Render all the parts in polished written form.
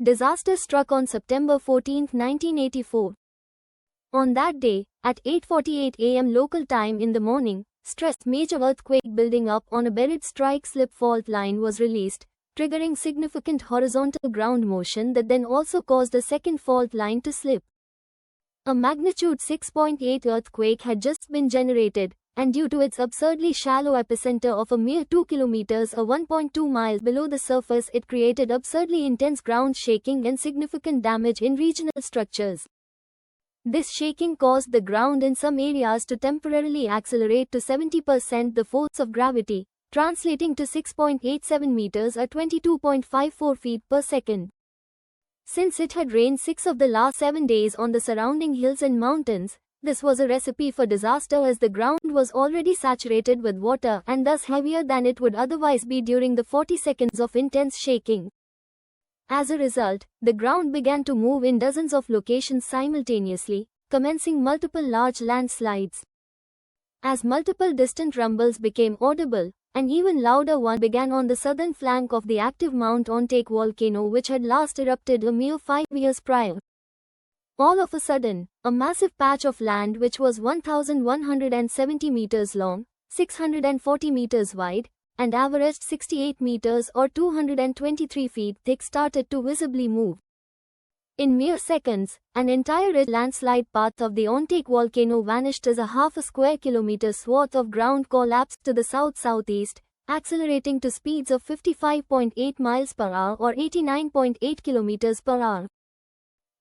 Disaster struck on September 14, 1984. On that day, at 8:48 a.m. local time in the morning, stressed major earthquake building up on a buried strike-slip fault line was released, triggering significant horizontal ground motion that then also caused a second fault line to slip. A magnitude 6.8 earthquake had just been generated, and due to its absurdly shallow epicenter of a mere 2 kilometers or 1.2 miles below the surface, it created absurdly intense ground shaking and significant damage in regional structures. This shaking caused the ground in some areas to temporarily accelerate to 70% the force of gravity, translating to 6.87 meters or 22.54 feet per second. Since it had rained 6 of the last 7 days on the surrounding hills and mountains, this was a recipe for disaster as the ground was already saturated with water and thus heavier than it would otherwise be during the 40 seconds of intense shaking. As a result, the ground began to move in dozens of locations simultaneously, commencing multiple large landslides. As multiple distant rumbles became audible, an even louder one began on the southern flank of the active Mount Ontaque volcano, which had last erupted a mere 5 years prior. All of a sudden, a massive patch of land which was 1,170 meters long, 640 meters wide, and averaged 68 meters or 223 feet thick started to visibly move. In mere seconds, an entire ridge landslide path of the Ontaque volcano vanished as a half a square kilometer swath of ground collapsed to the south-southeast, accelerating to speeds of 55.8 miles per hour or 89.8 kilometers per hour.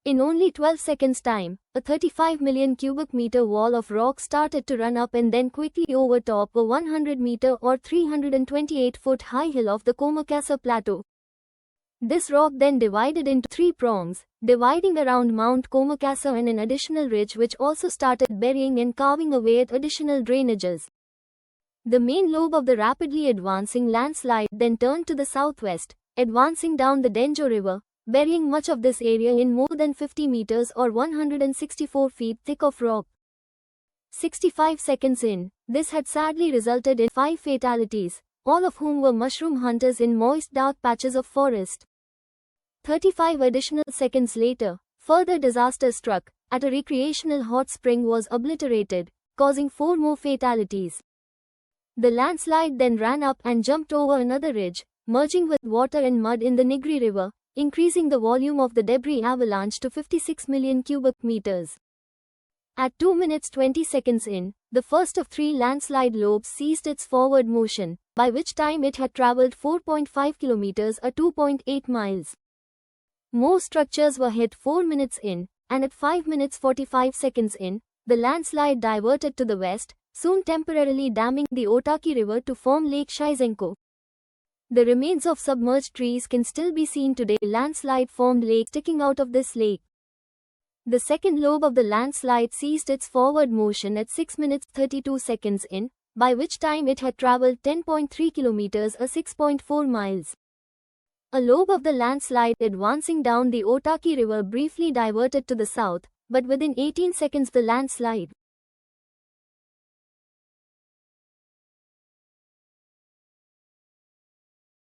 In only 12 seconds' time, a 35 million cubic meter wall of rock started to run up and then quickly overtop a 100 meter or 328 foot high hill of the Comacasa Plateau. This rock then divided into 3 prongs, dividing around Mount Comacasa and an additional ridge which also started burying and carving away at additional drainages. The main lobe of the rapidly advancing landslide then turned to the southwest, advancing down the Denjo River, burying much of this area in more than 50 meters or 164 feet thick of rock. 65 seconds in, this had sadly resulted in 5 fatalities, all of whom were mushroom hunters in moist dark patches of forest. 35 additional seconds later, further disaster struck, at a recreational hot spring was obliterated, causing 4 more fatalities. The landslide then ran up and jumped over another ridge, merging with water and mud in the Nigri River, increasing the volume of the debris avalanche to 56 million cubic meters. At 2 minutes 20 seconds in, the first of 3 landslide lobes ceased its forward motion, by which time it had traveled 4.5 kilometers or 2.8 miles. More structures were hit 4 minutes in, and at 5 minutes 45 seconds in, the landslide diverted to the west, soon temporarily damming the Otaki River to form Lake Shizenko. The remains of submerged trees can still be seen today. Landslide formed lake sticking out of this lake. The second lobe of the landslide ceased its forward motion at 6 minutes 32 seconds in, by which time it had traveled 10.3 kilometers or 6.4 miles. A lobe of the landslide advancing down the Otaki River briefly diverted to the south, but within 18 seconds the landslide